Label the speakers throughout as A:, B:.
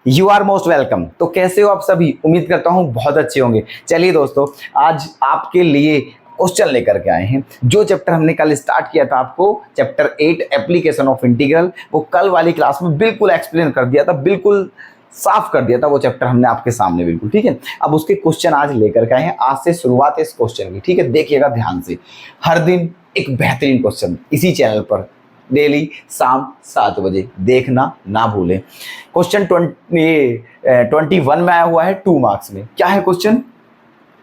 A: You are most welcome. तो कैसे हो आप सभी? उम्मीद करता हूँ बहुत अच्छे होंगे। चलिए दोस्तों, आज आपके लिए क्वेश्चन लेकर के आए हैं। जो चैप्टर हमने कल स्टार्ट किया था, आपको चैप्टर 8 एप्लीकेशन ऑफ इंटीग्रल, वो कल वाली क्लास में बिल्कुल एक्सप्लेन कर दिया था, बिल्कुल साफ कर दिया था वो चैप्टर हमने आपके सामने, बिल्कुल ठीक है। अब उसके क्वेश्चन आज लेकर के आए हैं। आज से शुरुआत है इस क्वेश्चन की, ठीक है। देखिएगा ध्यान से, हर दिन एक बेहतरीन क्वेश्चन इसी चैनल पर डेली शाम 7 बजे देखना ना भूलें। क्वेश्चन 21 में आया हुआ है 2 मार्क्स में। क्या है question?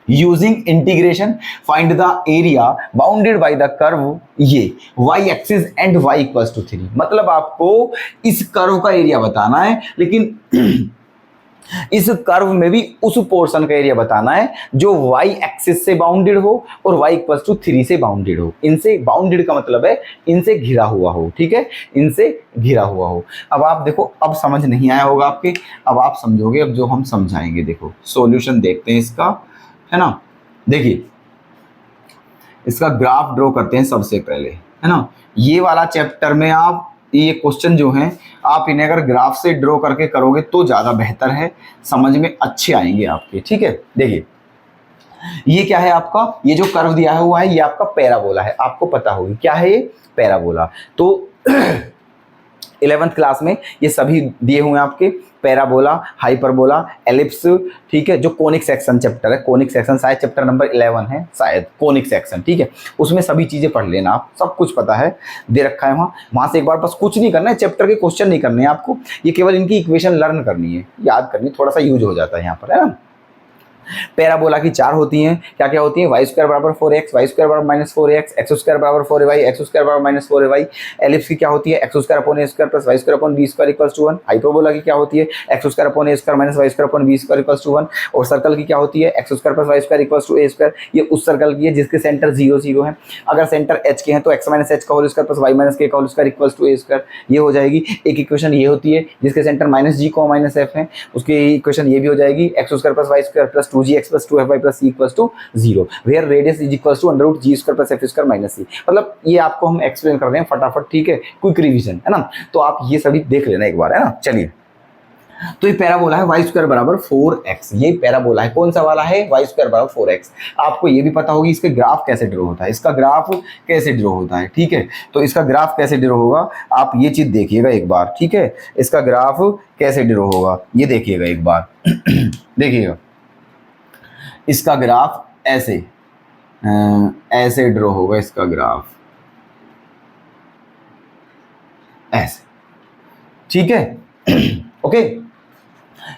A: Using integration find the area bounded by the curve ये y axis and y equals to 3। मतलब आपको इस कर्व का एरिया बताना है, लेकिन इस कर्व में भी उस पोर्शन का एरिया बताना है जो y एक्सिस से बाउंडेड हो और y इक्वल्स टू 3 से बाउंडेड हो। इनसे बाउंडेड का मतलब है इनसे घिरा हुआ हो, ठीक है, इनसे घिरा हुआ हो। अब आप देखो, अब समझ नहीं आया होगा आपके, अब आप समझोगे अब जो हम समझाएंगे। देखो सॉल्यूशन देखते हैं इसका, है ना। देखिए इसका ग्राफ ड्रॉ करते हैं सबसे पहले, है ना। ये वाला चैप्टर में आप ये क्वेश्चन जो हैं आप इन्हें अगर ग्राफ से ड्रॉ करके करोगे तो ज़्यादा बेहतर है, समझ में अच्छे आएंगे आपके, ठीक है। देखिए ये क्या है आपका, ये जो कर्व दिया हुआ है ये आपका पैराबोला है। आपको पता होगी क्या है ये पैराबोला। तो 11th क्लास में ये सभी दिए हुए हैं आपके, पैराबोला, हाइपरबोला, एलिप्स, ठीक है। जो कोनिक सेक्शन चैप्टर है, कोनिक सेक्शन शायद चैप्टर नंबर 11 है, शायद कोनिक सेक्शन, ठीक है। उसमें सभी चीजें पढ़ लेना, आप सब कुछ पता है, दे रखा है वहां से एक बार बस कुछ नहीं करना है, चैप्टर के क्वेश्चन नहीं करने हैं आपको, ये केवल इनकी इक्वेशन लर्न करनी है, याद करनी, थोड़ा सा यूज हो जाता है यहाँ पर, है ना। पैराबोला की 4 होती हैं, क्या क्या होती हैं? वाई स्क्वायर बराबर 4x, वाई स्क्वायर बराबर -4x, एक्स स्क्वायर बराबर 4y, एक्स स्क्वायर बराबर -4y। एलिप्स की क्या होती है? X square upon a square plus y square upon b square equals to 1। Hyperbola की क्या होती है? X square upon a square minus y square upon b square equals to 1। और सर्कल की क्या होती है? X square plus y square equals to a square. ये उस सर्कल की है जिसके सेंटर 0 0 है। अगर सेंटर h के हैं तो x माइनस h का whole square plus y minus k का whole square equals to a square, ये हो जाएगी। एक इक्वेशन ये होती है जिसके सेंटर -g को -f है, उसकी इक्वेशन ये भी हो जाएगी, x square plus y square plus 2gx plus 2fy plus c equals to 0, where radius is equals to under root g square plus f square minus c। मतलब ये आपको हम एक्सप्लेन कर रहे हैं फटाफट, ठीक है, क्विक रिवीजन, है ना। तो आप ये सभी देख लेना एक बार, है ना। चलिए, तो ये पैराबोला है वाई स्क्वायर बराबर 4x, ये पैराबोला है, कौन सा वाला है? वाई स्क्वायर बराबर 4x। आपको ये भी पता होगी इसके ग्राफ कैसे ड्रॉ होता है, इसका ग्राफ कैसे ड्रॉ होता है, ठीक है। तो इसका ग्राफ कैसे ड्रॉ होगा आप ये चीज देखिएगा एक बार, ठीक है। इसका ग्राफ कैसे ड्रॉ होगा ये देखिएगा एक बार देखिएगा इसका ग्राफ ऐसे ऐसे ड्रॉ होगा, इसका ग्राफ ऐसे, ठीक है ओके।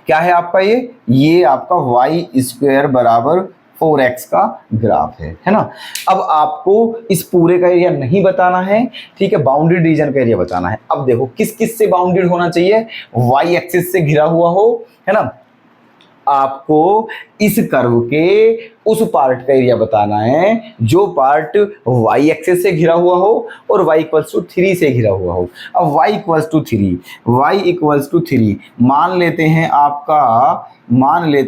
A: क्या है आपका ये आपका वाई स्क्वायर बराबर 4x का ग्राफ है ना। अब आपको इस पूरे का एरिया नहीं बताना है, ठीक है, बाउंड्री रीजन का एरिया बताना है। अब देखो किस किस से बाउंडेड होना चाहिए? y एक्सिस से घिरा हुआ हो, है ना। आपको इस कर्व के उस पार्ट का एरिया बताना है जो पार्ट y एक्सिस से घिरा हुआ हो और y इक्वल्स टू 3 से घिरा हुआ हो। अब y इक्वल्स टू 3 मान लेते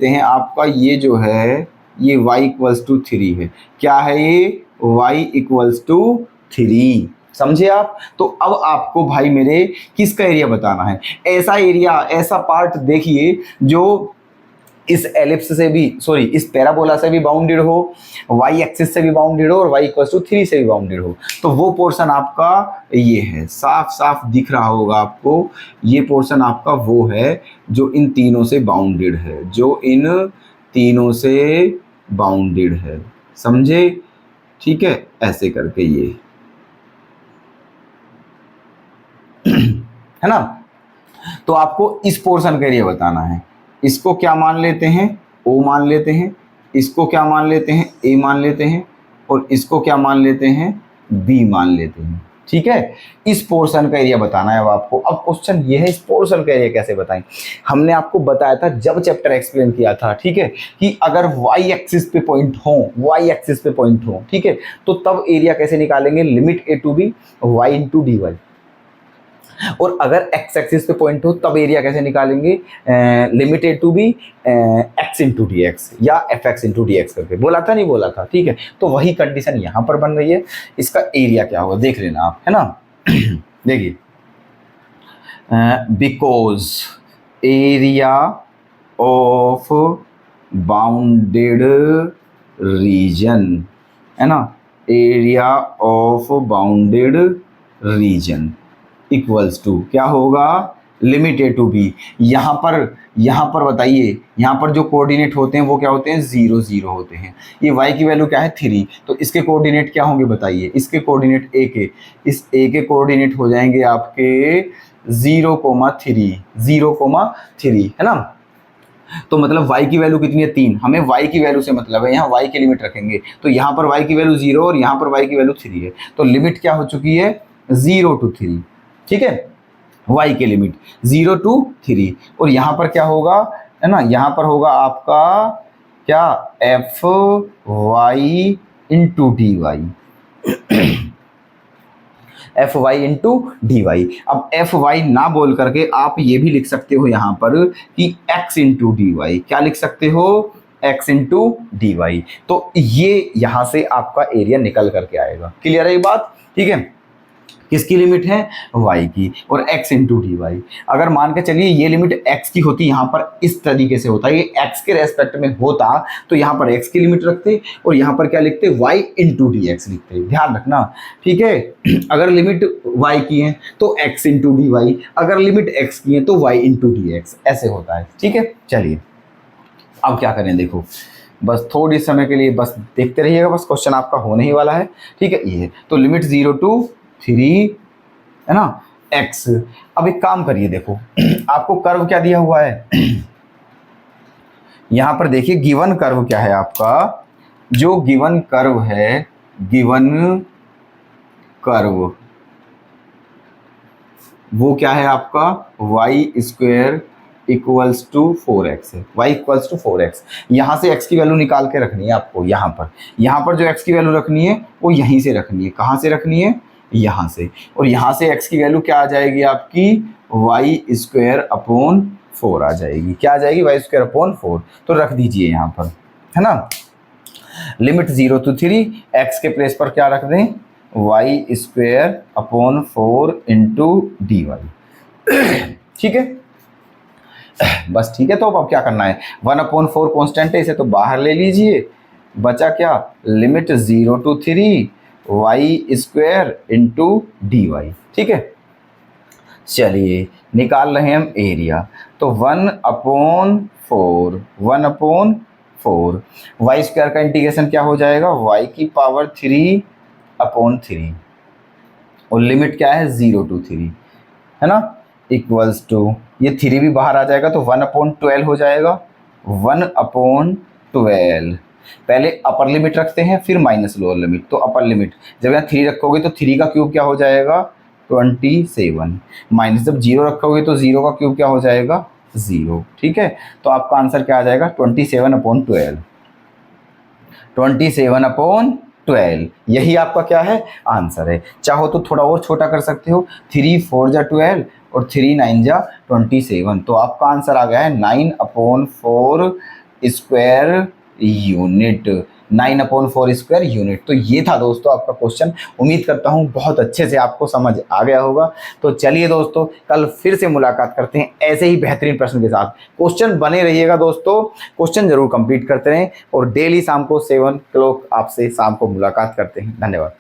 A: हैं आपका ये जो है ये y इक्वल्स टू 3 है। क्या है ये? y इक्वल्स टू 3, समझे आप। तो अब आपको भाई मेरे किसका एरिया बताना है? ऐसा एरिया, ऐसा पार्ट देखिए जो इस एलिप्स से भी, सॉरी, इस पैराबोला से भी बाउंडेड हो, y एक्सिस से भी बाउंडेड हो और y इक्वल्स टू 3 से भी बाउंडेड हो। तो वो पोर्शन आपका ये है, साफ साफ दिख रहा होगा आपको, ये पोर्शन आपका वो है जो इन तीनों से बाउंडेड है, जो इन तीनों से बाउंडेड है, समझे, ठीक है। ऐसे करके ये है ना। तो आपको इस पोर्शन का एरिया बताना है। इसको क्या मान लेते हैं? O मान लेते हैं। इसको क्या मान लेते हैं? A मान लेते हैं। और इसको क्या मान लेते हैं? B मान लेते हैं, ठीक है। इस पोर्शन का एरिया बताना है अब आपको। अब क्वेश्चन ये है, इस पोर्शन का एरिया कैसे बताएं? हमने आपको बताया था जब चैप्टर एक्सप्लेन किया था, ठीक है, कि अगर y एक्सिस पे पॉइंट हो, ठीक है, तो तब एरिया कैसे निकालेंगे? Limit a to b y into d y. और अगर x एक्सिस पे पॉइंट हो तब एरिया कैसे निकालेंगे? Limit A to B x into D X या F X into D X करके। बोला था नहीं बोला था, ठीक है। तो वही कंडीशन यहाँ पर बन रही है। इसका एरिया क्या होगा देख लेना आप, है ना। देखिए because area of bounded region, है ना, area of bounded region equals to क्या होगा, लिमिट ए टू बी। यहाँ पर बताइए, यहाँ पर जो कोऑर्डिनेट होते हैं वो क्या होते हैं, 0 0 होते हैं। ये y की वैल्यू क्या है 3, तो इसके कोऑर्डिनेट क्या होंगे बताइए, इसके कोऑर्डिनेट a के, इस a के कोऑर्डिनेट हो जाएंगे आपके 0,3, 0,3, है ना। तो मतलब y की वैल्यू कितनी है 3, हमें y की वैल्यू से मतलब है, यहाँ y की लिमिट रखेंगे तो यहाँ पर y की वैल्यू 0 और यहाँ पर y की वैल्यू 3 है, तो लिमिट क्या हो चुकी है 0 to 3, ठीक है, y की लिमिट 0 to 3। और यहाँ पर क्या होगा, है ना, यहाँ पर होगा आपका क्या, f y into d y, f y into d y. अब एफ वाई ना बोल करके आप ये भी लिख सकते हो यहाँ पर कि एक्स इंटू डी वाई, क्या लिख सकते हो, एक्स इंटू डी वाई। तो ये यहाँ से आपका एरिया निकल करके आएगा। क्लियर है ये बात, ठीक है। किसकी लिमिट है, y की, और x इंटू डी वाई। अगर मान के चलिए ये लिमिट x की होती, यहाँ पर इस तरीके से होता है, ये x के रेस्पेक्ट में होता तो यहाँ पर x की लिमिट रखते और यहाँ पर क्या लिखते, y इंटू डी एक्स लिखते, ध्यान रखना, ठीक है। अगर लिमिट y की है तो x इंटू डी वाई, अगर लिमिट x की है तो y इंटू डी एक्स, ऐसे होता है, ठीक है। चलिए अब क्या करें, देखो बस थोड़ी समय के लिए बस देखते रहिएगा, बस क्वेश्चन आपका होने ही वाला है, ठीक है। ये तो लिमिट 0 to 3, है ना, x। अब एक काम करिए, देखो आपको कर्व क्या दिया हुआ है, यहां पर देखिए गिवन कर्व क्या है आपका, जो गिवन कर्व है, गिवन कर्व वो क्या है आपका, y square equals to 4x है, y इक्वल्स टू 4x। यहाँ से x की वैल्यू निकाल के रखनी है आपको, यहाँ पर जो x की वैल्यू रखनी है वो यहीं से रखनी है, कहाँ से रखनी है, यहाँ से। और यहाँ से x की वैल्यू क्या आ जाएगी आपकी, y स्क्वायर अपॉन 4 आ जाएगी, क्या आ जाएगी, y स्क्वायर अपॉन 4। तो रख दीजिए यहाँ पर, है ना, लिमिट 0 to 3, x के प्लेस पर क्या रख दें, y स्क्वायर अपॉन 4 इंटू डी वाई, ठीक है, बस ठीक है। तो अब क्या करना है, 1/4 कॉन्स्टेंट है, इसे तो बाहर ले लीजिए, बचा क्या, limit 0 to 3 y square into d y, ठीक है। चलिए निकाल रहे हैं हम एरिया, तो 1/4, 1/4 y स्क्वायर का इंटीग्रेशन क्या हो जाएगा, y की पावर 3/3, और लिमिट क्या है 0 to 3, है ना, इक्वल्स टू, ये 3 भी बाहर आ जाएगा तो 1/12 हो जाएगा, 1/12। पहले अपर लिमिट रखते हैं फिर माइनस लोअर लिमिट, तो अपर लिमिट जब यहाँ 3 रखोगे तो 3 का क्यूब क्या हो जाएगा, 27, माइनस जब 0 रखोगे तो 0 का क्यूब क्या हो जाएगा, 0, ठीक है। तो आपका आंसर क्या आ जाएगा, 27/12, 27/12, यही आपका क्या है, आंसर है। चाहो तो थोड़ा और छोटा कर सकते हो, 3 4 जा 12 और 3 9 जा 27, तो आपका आंसर आ गया है 9/4 स्क्वायर यूनिट, 9/4 स्क्वायर यूनिट। तो ये था दोस्तों आपका क्वेश्चन, उम्मीद करता हूँ बहुत अच्छे से आपको समझ आ गया होगा। तो चलिए दोस्तों, कल फिर से मुलाकात करते हैं ऐसे ही बेहतरीन प्रश्न के साथ। क्वेश्चन बने रहिएगा दोस्तों, क्वेश्चन जरूर कंप्लीट करते रहें, और डेली शाम को 7 o'clock आपसे शाम को मुलाकात करते हैं। धन्यवाद।